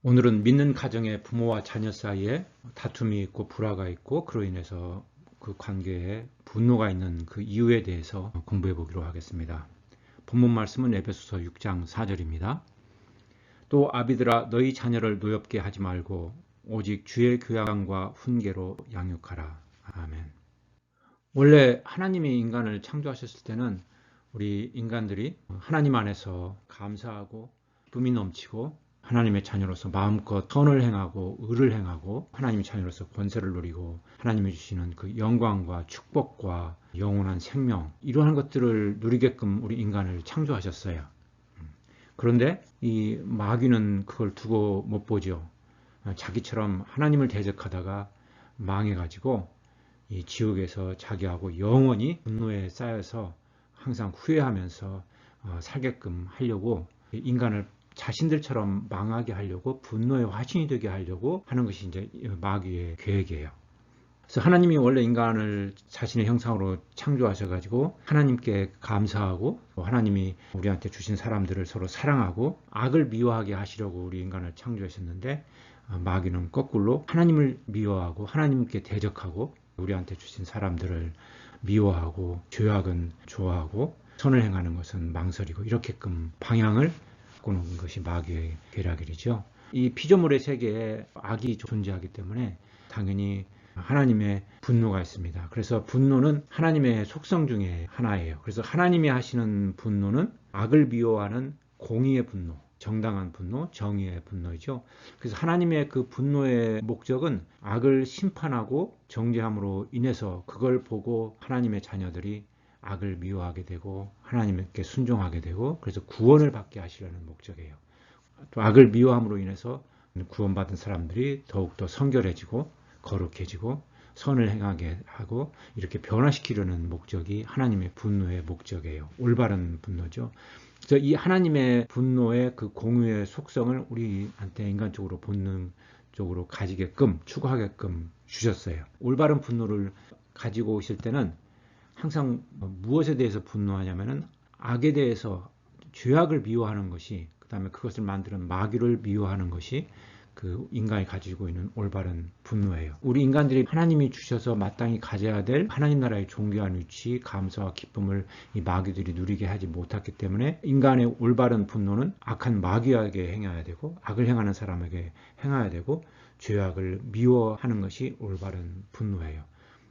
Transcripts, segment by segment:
오늘은 믿는 가정의 부모와 자녀 사이에 다툼이 있고 불화가 있고 그로 인해서 그 관계에 분노가 있는 그 이유에 대해서 공부해 보기로 하겠습니다. 본문 말씀은 에베소서 6장 4절입니다. 또 아비들아 너희 자녀를 노엽게 하지 말고 오직 주의 교양과 훈계로 양육하라. 아멘. 원래 하나님이 인간을 창조하셨을 때는 우리 인간들이 하나님 안에서 감사하고 기쁨이 넘치고 하나님의 자녀로서 마음껏 선을 행하고 의를 행하고 하나님의 자녀로서 권세를 누리고 하나님이 주시는 그 영광과 축복과 영원한 생명 이러한 것들을 누리게끔 우리 인간을 창조하셨어요. 그런데 이 마귀는 그걸 두고 못 보죠. 자기처럼 하나님을 대적하다가 망해가지고 이 지옥에서 자기하고 영원히 분노에 쌓여서 항상 후회하면서 살게끔 하려고 인간을 자신들처럼 망하게 하려고 분노의 화신이 되게 하려고 하는 것이 이제 마귀의 계획이에요. 그래서 하나님이 원래 인간을 자신의 형상으로 창조하셔가지고 하나님께 감사하고 하나님이 우리한테 주신 사람들을 서로 사랑하고 악을 미워하게 하시려고 우리 인간을 창조하셨는데 마귀는 거꾸로 하나님을 미워하고 하나님께 대적하고 우리한테 주신 사람들을 미워하고 죄악은 좋아하고 선을 행하는 것은 망설이고 이렇게끔 방향을 바꾸는 것이 마귀의 계략이죠. 이 피조물의 세계에 악이 존재하기 때문에 당연히 하나님의 분노가 있습니다. 그래서 분노는 하나님의 속성 중에 하나예요. 그래서 하나님이 하시는 분노는 악을 미워하는 공의의 분노, 정당한 분노, 정의의 분노이죠. 그래서 하나님의 그 분노의 목적은 악을 심판하고 정죄함으로 인해서 그걸 보고 하나님의 자녀들이 악을 미워하게 되고 하나님께 순종하게 되고 그래서 구원을 받게 하시려는 목적이에요. 또 악을 미워함으로 인해서 구원받은 사람들이 더욱더 성결해지고 거룩해지고 선을 행하게 하고 이렇게 변화시키려는 목적이 하나님의 분노의 목적이에요. 올바른 분노죠. 그래서 이 하나님의 분노의 그 공유의 속성을 우리한테 인간적으로 본능적으로 가지게끔 추구하게끔 주셨어요. 올바른 분노를 가지고 오실 때는 항상 무엇에 대해서 분노하냐면은 악에 대해서 죄악을 미워하는 것이 그 다음에 그것을 만드는 마귀를 미워하는 것이 그 인간이 가지고 있는 올바른 분노예요. 우리 인간들이 하나님이 주셔서 마땅히 가져야 될 하나님 나라의 존귀한 위치, 감사와 기쁨을 이 마귀들이 누리게 하지 못했기 때문에 인간의 올바른 분노는 악한 마귀에게 행해야 되고 악을 행하는 사람에게 행해야 되고 죄악을 미워하는 것이 올바른 분노예요.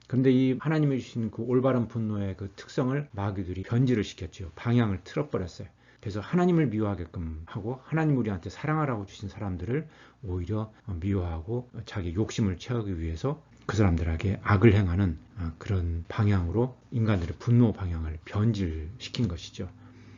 그런데 이 하나님이 주신 그 올바른 분노의 그 특성을 마귀들이 변질을 시켰죠. 방향을 틀어버렸어요. 그래서 하나님을 미워하게끔 하고 하나님 우리한테 사랑하라고 주신 사람들을 오히려 미워하고 자기 욕심을 채우기 위해서 그 사람들에게 악을 행하는 그런 방향으로 인간들의 분노 방향을 변질시킨 것이죠.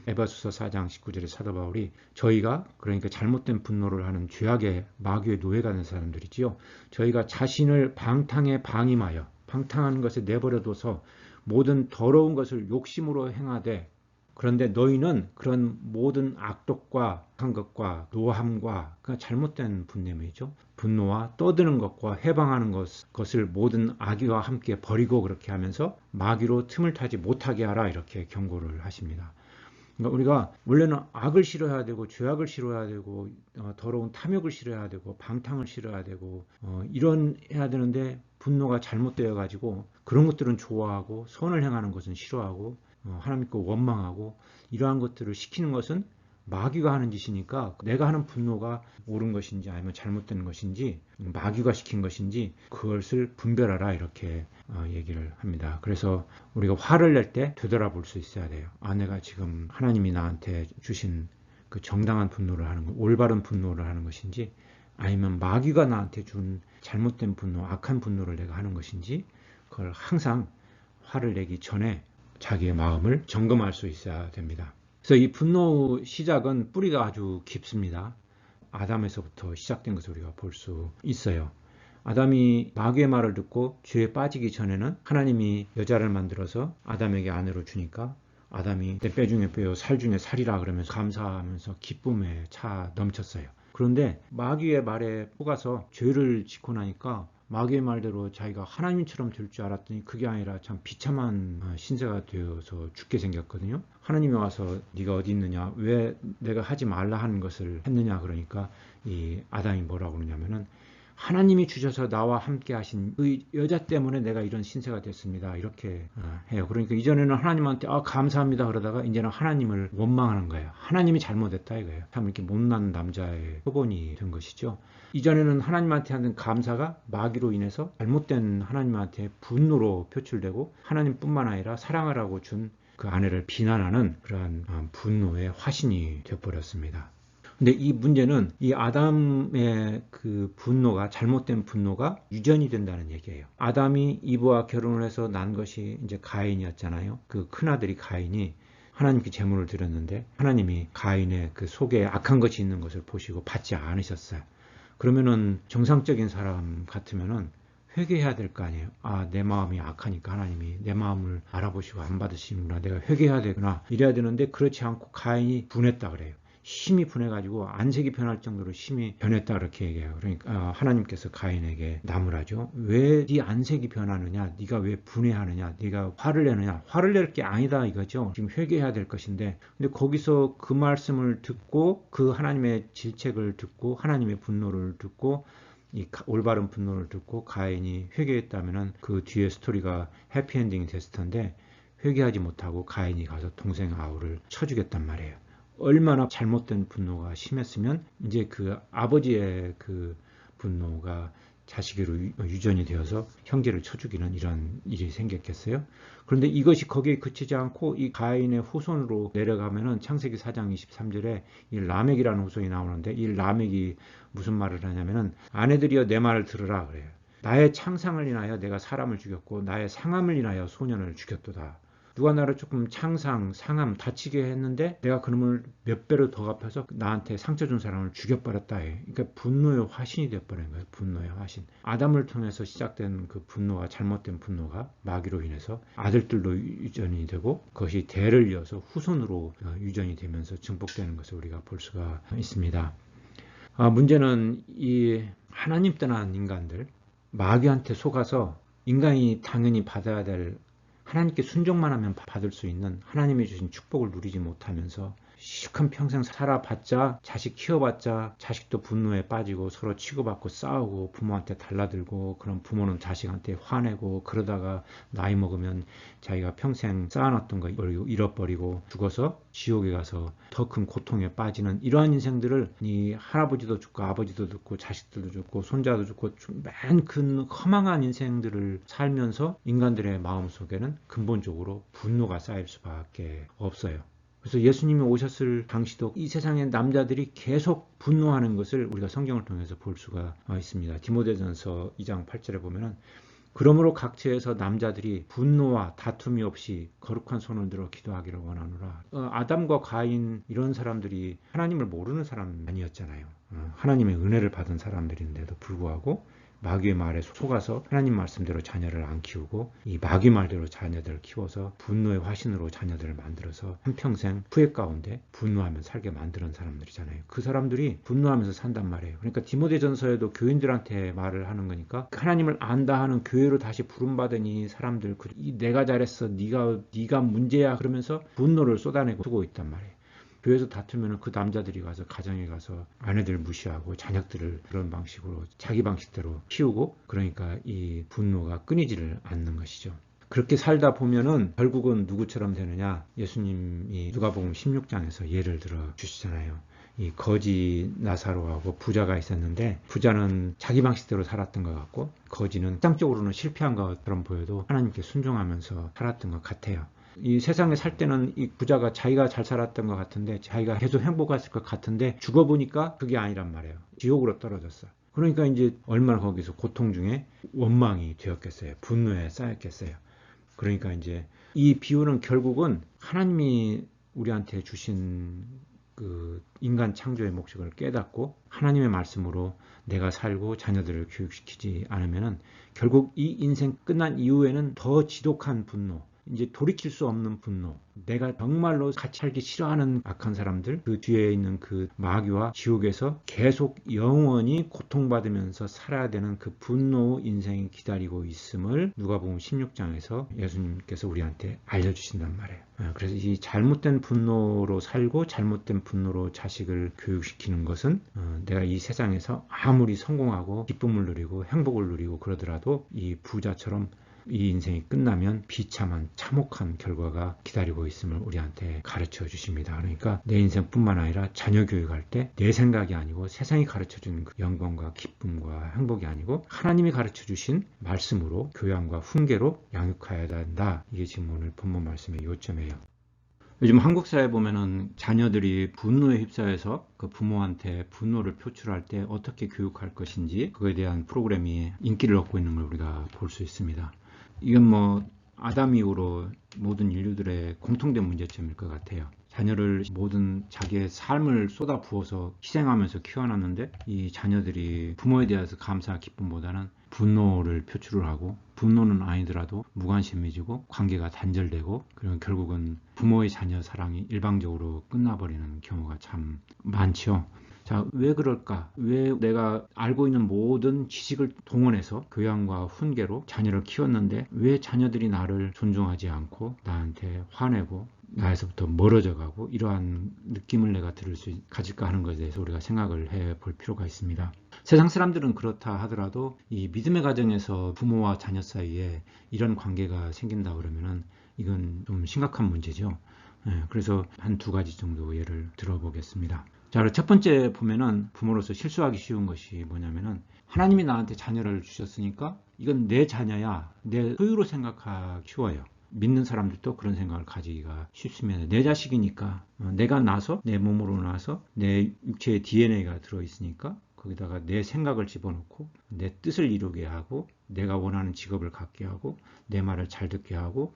에베소서 4장 19절에 사도 바울이 저희가 그러니까 잘못된 분노를 하는 죄악의 마귀의 노예가 된 사람들이지요. 저희가 자신을 방탕에 방임하여 방탕한 것에 내버려둬서 모든 더러운 것을 욕심으로 행하되 그런데 너희는 그런 모든 악독과 한 것과 노함과 잘못된 분냄이죠. 분노와 떠드는 것과 해방하는 것을 모든 악의와 함께 버리고 그렇게 하면서 마귀로 틈을 타지 못하게 하라 이렇게 경고를 하십니다. 그러니까 우리가 원래는 악을 싫어해야 되고 죄악을 싫어해야 되고 더러운 탐욕을 싫어해야 되고 방탕을 싫어해야 되고 이런 해야 되는데 분노가 잘못되어 가지고 그런 것들은 좋아하고 선을 행하는 것은 싫어하고 하나님께 원망하고 이러한 것들을 시키는 것은 마귀가 하는 짓이니까 내가 하는 분노가 옳은 것인지 아니면 잘못된 것인지 마귀가 시킨 것인지 그것을 분별하라 이렇게 얘기를 합니다. 그래서 우리가 화를 낼 때 되돌아볼 수 있어야 돼요. 내가 지금 하나님이 나한테 주신 그 정당한 분노를 하는 것, 올바른 분노를 하는 것인지 아니면 마귀가 나한테 준 잘못된 분노, 악한 분노를 내가 하는 것인지 그걸 항상 화를 내기 전에 자기의 마음을 점검할 수 있어야 됩니다. 그래서 이 분노 시작은 뿌리가 아주 깊습니다. 아담에서부터 시작된 것을 우리가 볼 수 있어요. 아담이 마귀의 말을 듣고 죄에 빠지기 전에는 하나님이 여자를 만들어서 아담에게 아내로 주니까 아담이 내 뼈 중에 뼈요 살 중에 살이라 그러면서 감사하면서 기쁨에 차 넘쳤어요. 그런데 마귀의 말에 속아서 죄를 짓고 나니까 마귀의 말대로 자기가 하나님처럼 될 줄 알았더니 그게 아니라 참 비참한 신세가 되어서 죽게 생겼거든요. 하나님이 와서 네가 어디 있느냐, 왜 내가 하지 말라 하는 것을 했느냐, 그러니까 이 아담이 뭐라고 그러냐면은 하나님이 주셔서 나와 함께 하신 그 여자 때문에 내가 이런 신세가 됐습니다, 이렇게 해요. 그러니까 이전에는 하나님한테 감사합니다 그러다가 이제는 하나님을 원망하는 거예요. 하나님이 잘못했다 이거예요. 참 이렇게 못난 남자의 표본이 된 것이죠. 이전에는 하나님한테 하는 감사가 마귀로 인해서 잘못된 하나님한테 분노로 표출되고, 하나님뿐만 아니라 사랑하라고 준 그 아내를 비난하는 그러한 분노의 화신이 되어버렸습니다. 근데 이 문제는 이 아담의 그 분노가, 잘못된 분노가 유전이 된다는 얘기예요. 아담이 이브와 결혼을 해서 난 것이 이제 가인이었잖아요. 그 큰아들이 가인이 하나님께 제물을 드렸는데 하나님이 가인의 그 속에 악한 것이 있는 것을 보시고 받지 않으셨어요. 그러면은 정상적인 사람 같으면은 회개해야 될 거 아니에요. 내 마음이 악하니까 하나님이 내 마음을 알아보시고 안 받으시는구나, 내가 회개해야 되구나, 이래야 되는데 그렇지 않고 가인이 분했다 그래요. 심히 분해가지고 안색이 변할 정도로 심히 변했다 그렇게 얘기해요. 그러니까 하나님께서 가인에게 나무라죠. 왜 네 안색이 변하느냐, 네가 왜 분해하느냐, 네가 화를 내느냐. 화를 낼 게 아니다 이거죠. 지금 회개해야 될 것인데, 근데 거기서 그 말씀을 듣고 그 하나님의 질책을 듣고 하나님의 분노를 듣고 이 올바른 분노를 듣고 가인이 회개했다면은 그 뒤에 스토리가 해피엔딩이 됐을 텐데, 회개하지 못하고 가인이 가서 동생 아우를 쳐주겠단 말이에요. 얼마나 잘못된 분노가 심했으면 이제 그 아버지의 그 분노가 자식으로 유전이 되어서 형제를 쳐 죽이는 이런 일이 생겼겠어요? 그런데 이것이 거기에 그치지 않고 이 가인의 후손으로 내려가면은 창세기 4장 23절에 이 라멕이라는 후손이 나오는데, 이 라멕이 무슨 말을 하냐면은 아내들이여 내 말을 들으라 그래요. 나의 창상을 인하여 내가 사람을 죽였고 나의 상함을 인하여 소년을 죽였도다. 누가 나를 조금 창상, 상함, 다치게 했는데 내가 그놈을 몇 배로 더 갚아서 나한테 상처 준 사람을 죽여버렸다 해. 그러니까 분노의 화신이 되어버린 거예요. 분노의 화신. 아담을 통해서 시작된 그 분노가, 잘못된 분노가 마귀로 인해서 아들들로 유전이 되고 그것이 대를 이어서 후손으로 유전이 되면서 증폭되는 것을 우리가 볼 수가 있습니다. 문제는 이 하나님 떠난 인간들, 마귀한테 속아서 인간이 당연히 받아야 될, 하나님께 순종만 하면 받을 수 있는 하나님이 주신 축복을 누리지 못하면서 시큰 평생 살아봤자, 자식 키워봤자 자식도 분노에 빠지고 서로 치고받고 싸우고 부모한테 달라들고, 그런 부모는 자식한테 화내고, 그러다가 나이 먹으면 자기가 평생 쌓아놨던 거 잃어버리고 죽어서 지옥에 가서 더 큰 고통에 빠지는 이러한 인생들을 이 할아버지도 죽고 아버지도 죽고 자식들도 죽고 손자도 죽고 맨 큰 허망한 인생들을 살면서 인간들의 마음속에는 근본적으로 분노가 쌓일 수밖에 없어요. 그래서 예수님이 오셨을 당시도 이 세상의 남자들이 계속 분노하는 것을 우리가 성경을 통해서 볼 수가 있습니다. 디모데전서 2장 8절에 보면은 그러므로 각처에서 남자들이 분노와 다툼이 없이 거룩한 손을 들어 기도하기를 원하노라. 아담과 가인 이런 사람들이 하나님을 모르는 사람 아니었잖아요. 하나님의 은혜를 받은 사람들인데도 불구하고 마귀의 말에 속아서 하나님 말씀대로 자녀를 안 키우고 이 마귀 말대로 자녀들을 키워서 분노의 화신으로 자녀들을 만들어서 한평생 후회 가운데 분노하며 살게 만드는 사람들이잖아요. 그 사람들이 분노하면서 산단 말이에요. 그러니까 디모데전서에도 교인들한테 말을 하는 거니까 하나님을 안다 하는 교회로 다시 부름받은 이 사람들, 내가 잘했어, 네가 문제야 그러면서 분노를 쏟아내고 쓰고 있단 말이에요. 교회에서 다투면 그 남자들이 가서 가정에 가서 아내들 무시하고 자녀들을 그런 방식으로 자기 방식대로 키우고, 그러니까 이 분노가 끊이지를 않는 것이죠. 그렇게 살다 보면은 결국은 누구처럼 되느냐, 예수님이 누가복음 16장에서 예를 들어 주시잖아요. 이 거지 나사로하고 부자가 있었는데, 부자는 자기 방식대로 살았던 것 같고 거지는 세상적으로는 실패한 것처럼 보여도 하나님께 순종하면서 살았던 것 같아요. 이 세상에 살 때는 이 부자가 자기가 잘 살았던 것 같은데, 자기가 계속 행복했을 것 같은데 죽어보니까 그게 아니란 말이에요. 지옥으로 떨어졌어. 그러니까 이제 얼마나 거기서 고통 중에 원망이 되었겠어요. 분노에 쌓였겠어요. 그러니까 이제 이 비유는 결국은 하나님이 우리한테 주신 그 인간 창조의 목적을 깨닫고 하나님의 말씀으로 내가 살고 자녀들을 교육시키지 않으면은 결국 이 인생 끝난 이후에는 더 지독한 분노, 이제 돌이킬 수 없는 분노, 내가 정말로 같이 살기 싫어하는 악한 사람들, 그 뒤에 있는 그 마귀와 지옥에서 계속 영원히 고통받으면서 살아야 되는 그 분노 인생이 기다리고 있음을 누가복음 16장에서 예수님께서 우리한테 알려주신단 말이에요. 그래서 이 잘못된 분노로 살고 잘못된 분노로 자식을 교육시키는 것은 내가 이 세상에서 아무리 성공하고 기쁨을 누리고 행복을 누리고 그러더라도 이 부자처럼 이 인생이 끝나면 비참한 참혹한 결과가 기다리고 있음을 우리한테 가르쳐 주십니다. 그러니까 내 인생뿐만 아니라 자녀 교육할 때 내 생각이 아니고 세상이 가르쳐 주는 그 영광과 기쁨과 행복이 아니고 하나님이 가르쳐 주신 말씀으로 교양과 훈계로 양육해야 된다. 이게 지금 오늘 본문 말씀의 요점이에요. 요즘 한국 사회 보면은 자녀들이 분노에 휩싸여서 그 부모한테 분노를 표출할 때 어떻게 교육할 것인지 그거에 대한 프로그램이 인기를 얻고 있는 걸 우리가 볼 수 있습니다. 이건 뭐 아담 이후로 모든 인류들의 공통된 문제점일 것 같아요. 자녀를 모든 자기의 삶을 쏟아 부어서 희생하면서 키워놨는데 이 자녀들이 부모에 대해서 감사 기쁨보다는 분노를 표출을 하고 분노는 아니더라도 무관심해지고 관계가 단절되고 그리고 결국은 부모의 자녀 사랑이 일방적으로 끝나버리는 경우가 참 많죠. 자, 왜 그럴까? 왜 내가 알고 있는 모든 지식을 동원해서 교양과 훈계로 자녀를 키웠는데 왜 자녀들이 나를 존중하지 않고 나한테 화내고 나에서부터 멀어져 가고 이러한 느낌을 내가 가질까 하는 것에 대해서 우리가 생각을 해볼 필요가 있습니다. 세상 사람들은 그렇다 하더라도 이 믿음의 가정에서 부모와 자녀 사이에 이런 관계가 생긴다 그러면은 이건 좀 심각한 문제죠. 그래서 한 두 가지 정도 예를 들어보겠습니다. 자, 첫 번째 보면은 부모로서 실수하기 쉬운 것이 뭐냐면은 하나님이 나한테 자녀를 주셨으니까 이건 내 자녀야, 내 소유로 생각하기 쉬워요. 믿는 사람들도 그런 생각을 가지기가 쉽습니다. 내 자식이니까 내가 나서 내 몸으로 나서 내 육체의 DNA가 들어있으니까 거기다가 내 생각을 집어넣고 내 뜻을 이루게 하고 내가 원하는 직업을 갖게 하고 내 말을 잘 듣게 하고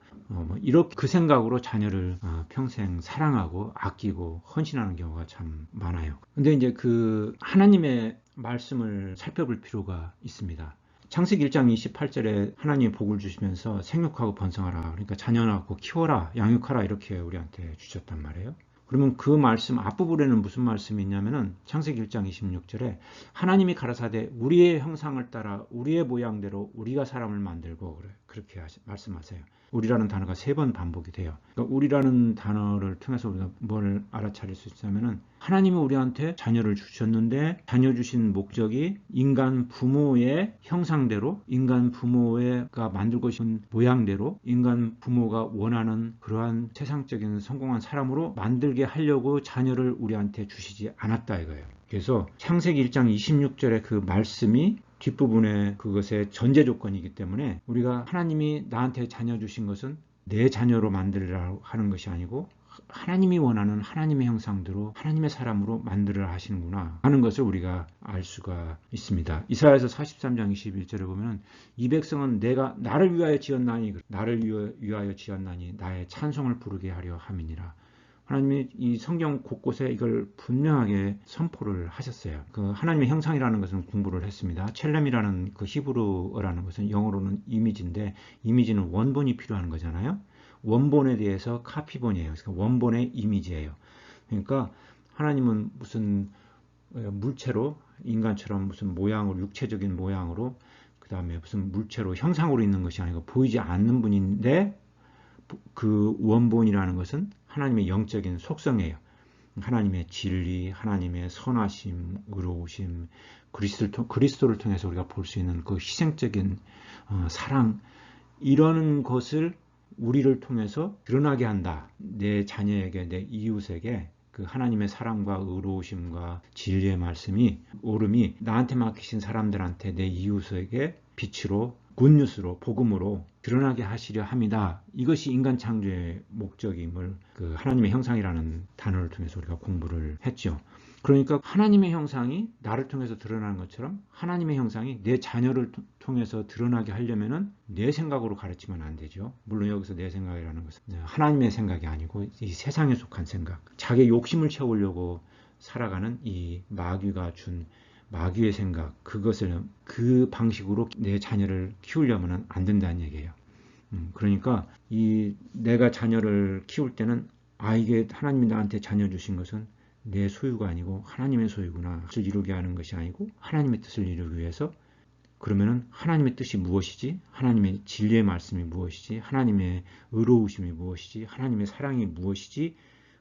이렇게 그 생각으로 자녀를 평생 사랑하고 아끼고 헌신하는 경우가 참 많아요. 근데 이제 그 하나님의 말씀을 살펴볼 필요가 있습니다. 창세기 1장 28절에 하나님이 복을 주시면서 생육하고 번성하라. 그러니까 자녀 낳고 키워라, 양육하라 이렇게 우리한테 주셨단 말이에요. 그러면 그 말씀 앞부분에는 무슨 말씀이 있냐면은 창세기 1장 26절에 하나님이 가라사대 우리의 형상을 따라 우리의 모양대로 우리가 사람을 만들고 그렇게 말씀하세요. 우리라는 단어가 3번 반복이 돼요. 그러니까 우리라는 단어를 통해서 우리가 뭘 알아차릴 수 있냐면은 하나님이 우리한테 자녀를 주셨는데 자녀 주신 목적이 인간 부모의 형상대로 인간 부모가 만들고 싶은 모양대로 인간 부모가 원하는 그러한 세상적인 성공한 사람으로 만들게 하려고 자녀를 우리한테 주시지 않았다 이거예요. 그래서 창세기 1장 26절의 그 말씀이 뒷부분에 그것의 전제 조건이기 때문에 우리가 하나님이 나한테 자녀 주신 것은 내 자녀로 만들으라 하는 것이 아니고 하나님이 원하는 하나님의 형상대로 하나님의 사람으로 만들으라 하시는구나 하는 것을 우리가 알 수가 있습니다. 이사야서 43장 21절에 보면 이 백성은 내가 나를 위하여 지었나니 나를 위하여 지었나니 나의 찬송을 부르게 하려 함이니라. 하나님이 이 성경 곳곳에 이걸 분명하게 선포를 하셨어요. 그 하나님의 형상이라는 것은 공부를 했습니다. 첼렘이라는 그 히브리어라는 것은 영어로는 이미지인데 이미지는 원본이 필요한 거잖아요. 원본에 대해서 카피본이에요. 그러니까 원본의 이미지예요. 그러니까 하나님은 무슨 물체로 인간처럼 무슨 모양으로 육체적인 모양으로 그 다음에 무슨 물체로 형상으로 있는 것이 아니고 보이지 않는 분인데 그 원본이라는 것은 하나님의 영적인 속성이에요. 하나님의 진리, 하나님의 선하심, 의로우심, 그리스도를 통해서 우리가 볼 수 있는 그 희생적인 사랑 이런 것을 우리를 통해서 드러나게 한다. 내 자녀에게, 내 이웃에게 그 하나님의 사랑과 의로우심과 진리의 말씀이 오름이 나한테 맡기신 사람들한테 내 이웃에게 빛으로 굿뉴스로 복음으로 드러나게 하시려 합니다. 이것이 인간 창조의 목적임을 그 하나님의 형상이라는 단어를 통해서 우리가 공부를 했죠. 그러니까 하나님의 형상이 나를 통해서 드러나는 것처럼 하나님의 형상이 내 자녀를 통해서 드러나게 하려면은 내 생각으로 가르치면 안 되죠. 물론 여기서 내 생각이라는 것은 하나님의 생각이 아니고 이 세상에 속한 생각, 자기의 욕심을 채우려고 살아가는 이 마귀가 준 마귀의 생각, 그것을 그 방식으로 내 자녀를 키우려면 안 된다는 얘기예요. 그러니까 내가 자녀를 키울 때는 이게 하나님이 나한테 자녀 주신 것은 내 소유가 아니고 하나님의 소유구나. 뜻을 이루게 하는 것이 아니고 하나님의 뜻을 이루기 위해서. 그러면은 하나님의 뜻이 무엇이지? 하나님의 진리의 말씀이 무엇이지? 하나님의 의로우심이 무엇이지? 하나님의 사랑이 무엇이지?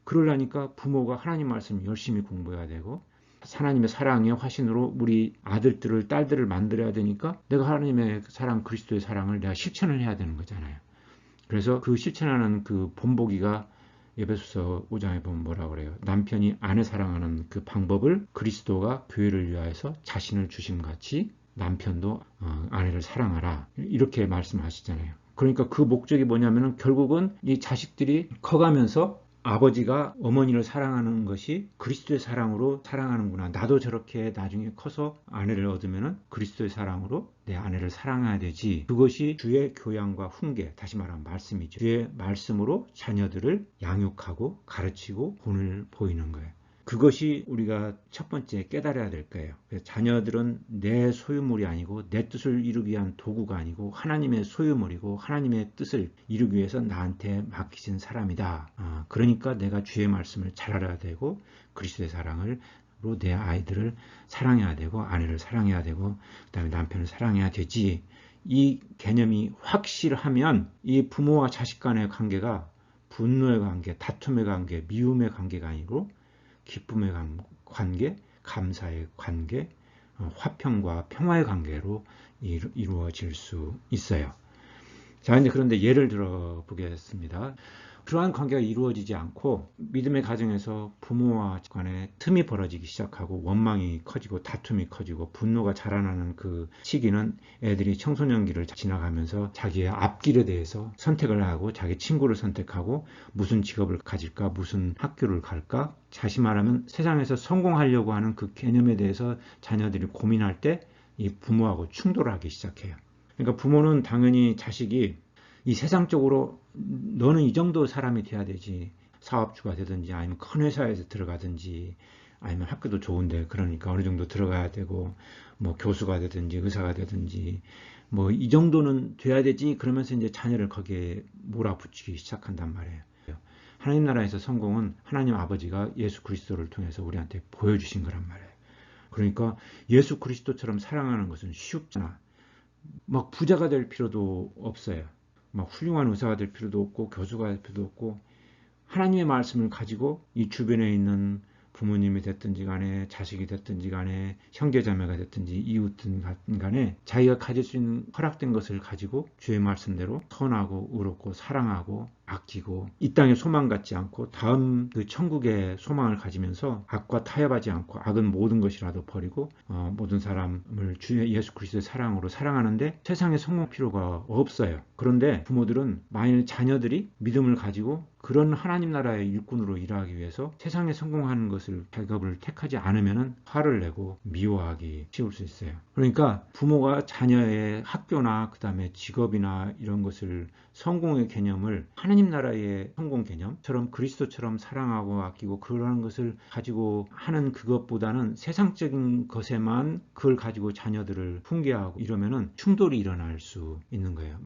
그러려니까 부모가 하나님 말씀 열심히 공부해야 되고 하나님의 사랑의 화신으로 우리 아들들을 딸들을 만들어야 되니까 내가 하나님의 사랑 그리스도의 사랑을 내가 실천을 해야 되는 거잖아요. 그래서 그 실천하는 그 본보기가 에베소서 5장에 보면 뭐라고 그래요? 남편이 아내 사랑하는 그 방법을 그리스도가 교회를 위하여서 자신을 주심같이 남편도 아내를 사랑하라 이렇게 말씀하시잖아요. 그러니까 그 목적이 뭐냐면은 결국은 이 자식들이 커가면서 아버지가 어머니를 사랑하는 것이 그리스도의 사랑으로 사랑하는구나. 나도 저렇게 나중에 커서 아내를 얻으면은 그리스도의 사랑으로 내 아내를 사랑해야 되지. 그것이 주의 교양과 훈계, 다시 말하면 말씀이죠. 주의 말씀으로 자녀들을 양육하고 가르치고 본을 보이는 거예요. 그것이 우리가 첫 번째 깨달아야 될 거예요. 자녀들은 내 소유물이 아니고 내 뜻을 이루기 위한 도구가 아니고 하나님의 소유물이고 하나님의 뜻을 이루기 위해서 나한테 맡기신 사람이다. 그러니까 내가 주의 말씀을 잘 알아야 되고 그리스도의 사랑으로 내 아이들을 사랑해야 되고 아내를 사랑해야 되고 그 다음에 남편을 사랑해야 되지. 이 개념이 확실하면 이 부모와 자식 간의 관계가 분노의 관계, 다툼의 관계, 미움의 관계가 아니고 기쁨의 관계, 감사의 관계, 화평과 평화의 관계로 이루어질 수 있어요. 자, 이제 그런데 예를 들어 보겠습니다. 그러한 관계가 이루어지지 않고 믿음의 가정에서 부모와 간에 틈이 벌어지기 시작하고 원망이 커지고 다툼이 커지고 분노가 자라나는 그 시기는 애들이 청소년기를 지나가면서 자기의 앞길에 대해서 선택을 하고 자기 친구를 선택하고 무슨 직업을 가질까 무슨 학교를 갈까 다시 말하면 세상에서 성공하려고 하는 그 개념에 대해서 자녀들이 고민할 때 이 부모하고 충돌을 하기 시작해요. 그러니까 부모는 당연히 자식이 이 세상적으로 너는 이 정도 사람이 돼야 되지. 사업주가 되든지 아니면 큰 회사에서 들어가든지 아니면 학교도 좋은데 그러니까 어느 정도 들어가야 되고 뭐 교수가 되든지 의사가 되든지 뭐 이 정도는 돼야 되지. 그러면서 이제 자녀를 거기에 몰아붙이기 시작한단 말이에요. 하나님 나라에서 성공은 하나님 아버지가 예수 그리스도를 통해서 우리한테 보여주신 거란 말이에요. 그러니까 예수 그리스도처럼 사랑하는 것은 쉽잖아. 막 부자가 될 필요도 없어요. 막 훌륭한 의사가 될 필요도 없고 교수가 될 필요도 없고 하나님의 말씀을 가지고 이 주변에 있는 부모님이 됐든지 간에 자식이 됐든지 간에 형제자매가 됐든지 이웃든 간에 자기가 가질 수 있는 허락된 것을 가지고 주의 말씀대로 선하고 의롭고 사랑하고 아끼고 이 땅에 소망 갖지 않고 다음 그 천국의 소망을 가지면서 악과 타협하지 않고 악은 모든 것이라도 버리고 모든 사람을 주의 예수 그리스도의 사랑으로 사랑하는데 세상에 성공 필요가 없어요. 그런데 부모들은 만일 자녀들이 믿음을 가지고 그런 하나님 나라의 일꾼으로 일하기 위해서 세상에 성공하는 것을 작업을 택하지 않으면 화를 내고 미워하기 쉬울 수 있어요. 그러니까 부모가 자녀의 학교나 그 다음에 직업이나 이런 것을 성공의 개념을 하나님 나라의 성공 개념처럼 그리스도처럼 사랑하고 아끼고 그러한 것을 가지고 하는 그것보다는 세상적인 것에만 그걸 가지고 자녀들을 훈계하고 이러면은 충돌이 일어날 수 있는 거예요.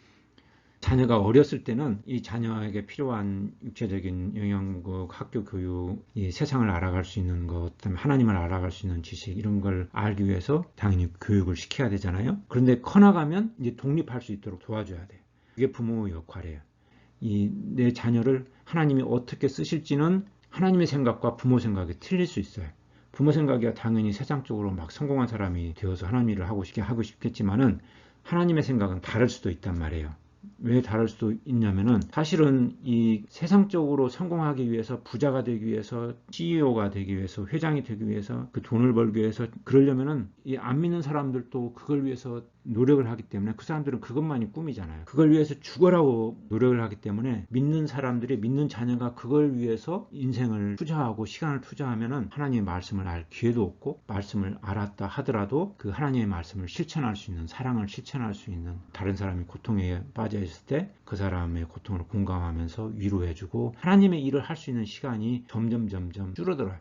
자녀가 어렸을 때는 이 자녀에게 필요한 육체적인 영양국, 학교 교육, 이 세상을 알아갈 수 있는 것, 그다음에 하나님을 알아갈 수 있는 지식 이런 걸 알기 위해서 당연히 교육을 시켜야 되잖아요. 그런데 커나가면 이제 독립할 수 있도록 도와줘야 돼요. 그게 부모의 역할이에요. 내 자녀를 하나님이 어떻게 쓰실지는 하나님의 생각과 부모 생각이 틀릴 수 있어요. 부모 생각이야 당연히 세상적으로 막 성공한 사람이 되어서 하나님 일을 하고 싶겠지만은 하나님의 생각은 다를 수도 있단 말이에요. 왜 다를 수도 있냐면은 사실은 이 세상적으로 성공하기 위해서 부자가 되기 위해서 CEO가 되기 위해서 회장이 되기 위해서 그 돈을 벌기 위해서 그러려면은 이 안 믿는 사람들도 그걸 위해서 노력을 하기 때문에 그 사람들은 그것만이 꿈이잖아요. 그걸 위해서 죽어라고 노력을 하기 때문에 믿는 사람들이 믿는 자녀가 그걸 위해서 인생을 투자하고 시간을 투자하면은 하나님의 말씀을 알 기회도 없고 말씀을 알았다 하더라도 그 하나님의 말씀을 실천할 수 있는 사랑을 실천할 수 있는 다른 사람이 고통에 빠져 있을 때 그 사람의 고통을 공감하면서 위로해주고 하나님의 일을 할 수 있는 시간이 점점 줄어들어요.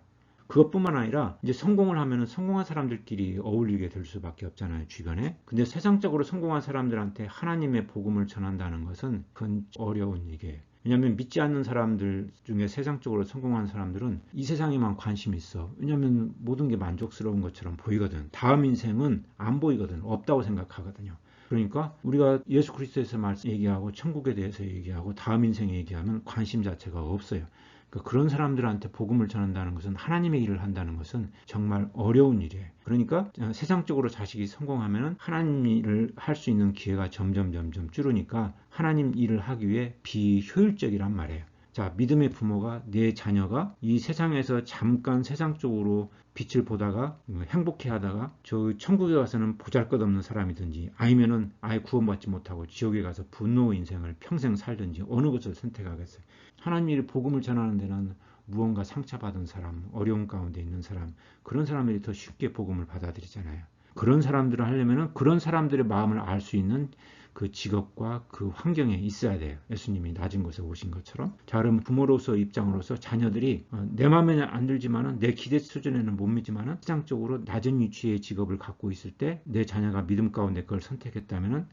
그것뿐만 아니라 이제 성공을 하면은 성공한 사람들끼리 어울리게 될 수밖에 없잖아요, 주변에. 근데 세상적으로 성공한 사람들한테 하나님의 복음을 전한다는 것은 그건 어려운 일이에요. 왜냐하면 믿지 않는 사람들 중에 세상적으로 성공한 사람들은 이 세상에만 관심이 있어. 왜냐하면 모든 게 만족스러운 것처럼 보이거든. 다음 인생은 안 보이거든. 없다고 생각하거든요. 그러니까 우리가 예수 그리스도에서 말씀 얘기하고 천국에 대해서 얘기하고 다음 인생 얘기하면 관심 자체가 없어요. 그러니까 그런 사람들한테 복음을 전한다는 것은 하나님의 일을 한다는 것은 정말 어려운 일이에요. 그러니까 세상적으로 자식이 성공하면 하나님 일을 할 수 있는 기회가 점점 줄으니까 하나님 일을 하기 위해 비효율적이란 말이에요. 자, 믿음의 부모가 내 자녀가 이 세상에서 잠깐 세상적으로 빛을 보다가 행복해 하다가 저 천국에 가서는 보잘것없는 사람이든지 아니면은 아예 구원받지 못하고 지옥에 가서 분노 인생을 평생 살든지 어느 것을 선택하겠어요. 하나님의 복음을 전하는 데는 무언가 상처받은 사람, 어려운 가운데 있는 사람, 그런 사람들이 더 쉽게 복음을 받아들이잖아요. 그런 사람들을 하려면 그런 사람들의 마음을 알 수 있는 그 직업과 그 환경에 있어야 돼요. 예수님이 낮은 곳에 오신 것처럼. 자, 그럼 부모로서 입장으로서 자녀들이 내 마음에 안 들지만은 내 기대 수준에는 못 믿지만은 시장적으로 낮은 위치의 직업을 갖고 있을 때 내 자녀가 믿음 가운데 그걸 선택했다면은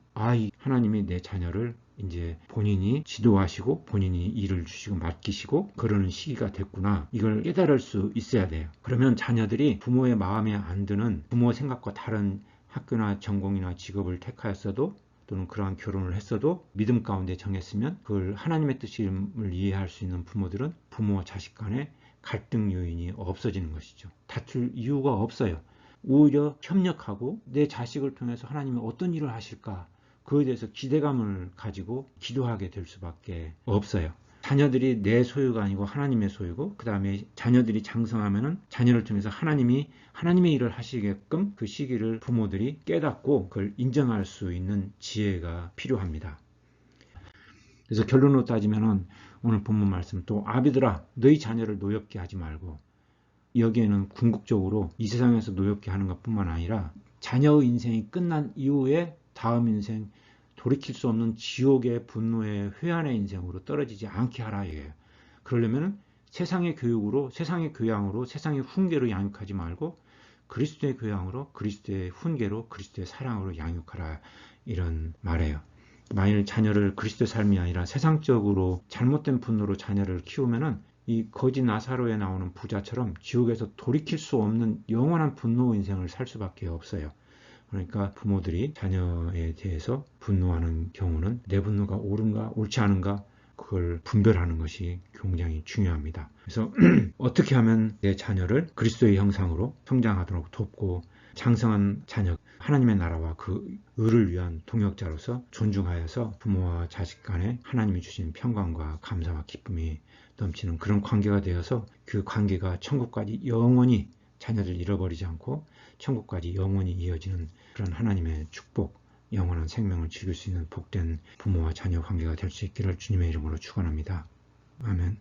하나님이 내 자녀를 이제 본인이 지도하시고 본인이 일을 주시고 맡기시고 그러는 시기가 됐구나. 이걸 깨달을 수 있어야 돼요. 그러면 자녀들이 부모의 마음에 안 드는 부모 생각과 다른 학교나 전공이나 직업을 택하였어도 또는 그러한 결혼을 했어도 믿음 가운데 정했으면 그걸 하나님의 뜻임을 이해할 수 있는 부모들은 부모와 자식 간에 갈등 요인이 없어지는 것이죠. 다툴 이유가 없어요. 오히려 협력하고 내 자식을 통해서 하나님이 어떤 일을 하실까 그에 대해서 기대감을 가지고 기도하게 될 수밖에 없어요. 자녀들이 내 소유가 아니고 하나님의 소유고 그 다음에 자녀들이 장성하면은 자녀를 통해서 하나님의 일을 하시게끔 그 시기를 부모들이 깨닫고 그걸 인정할 수 있는 지혜가 필요합니다. 그래서 결론으로 따지면은 오늘 본문 말씀 또 아비들아 너희 자녀를 노엽게 하지 말고 여기에는 궁극적으로 이 세상에서 노엽게 하는 것뿐만 아니라 자녀의 인생이 끝난 이후에 다음 인생 돌이킬 수 없는 지옥의 분노의 회한의 인생으로 떨어지지 않게 하라 이거예요. 그러려면 세상의 교육으로 세상의 교양으로 세상의 훈계로 양육하지 말고 그리스도의 교양으로 그리스도의 훈계로 그리스도의 사랑으로 양육하라 이런 말이에요. 만일 자녀를 그리스도의 삶이 아니라 세상적으로 잘못된 분노로 자녀를 키우면은 이 거지 나사로에 나오는 부자처럼 지옥에서 돌이킬 수 없는 영원한 분노 인생을 살 수밖에 없어요. 그러니까 부모들이 자녀에 대해서 분노하는 경우는 내 분노가 옳은가 옳지 않은가 그걸 분별하는 것이 굉장히 중요합니다. 그래서 어떻게 하면 내 자녀를 그리스도의 형상으로 성장하도록 돕고 장성한 자녀 하나님의 나라와 그 의를 위한 동역자로서 존중하여서 부모와 자식 간에 하나님이 주신 평강과 감사와 기쁨이 넘치는 그런 관계가 되어서 그 관계가 천국까지 영원히 자녀를 잃어버리지 않고 천국까지 영원히 이어지는 그런 하나님의 축복, 영원한 생명을 즐길 수 있는 복된 부모와 자녀 관계가 될 수 있기를 주님의 이름으로 축원합니다. 아멘.